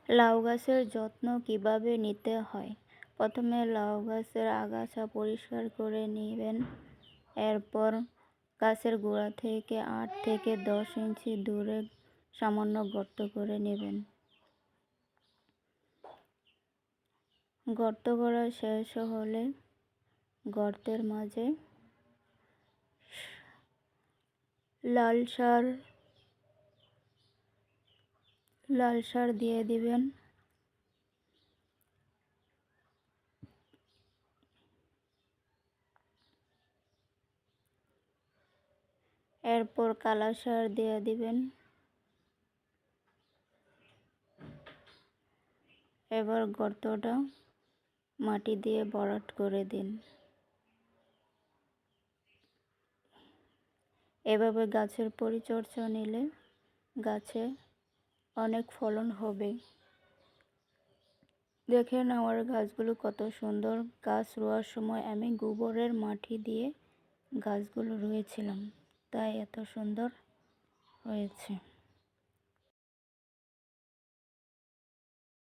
লাউ গাছের যত্ন কিভাবে নিতে হয়? প্রথমে লাউ গাছের আগাছা পরিষ্কার করে নেবেন। এরপর গাছের গোড়া থেকে 8 থেকে 10 ইঞ্চি দূরে সামান্য গর্ত করে নেবেন। গর্ত করা শেষ হলে গর্তের মাঝে লাল সার দিয়ে দিবেন। এরপর কালা সার দিয়ে দিবেন। এবার গর্তটা মাটি দিয়ে ভরাট করে দিন। এভাবে গাছের পরিচর্যা নিলে গাছে অনেক ফলন হবে। দেখেন আমার গাছগুলো কত সুন্দর। গাছ রোয়ার সময় আমি গোবরের মাটি দিয়ে গাছগুলো রুয়েছিলাম, তাই এত সুন্দর হয়েছে।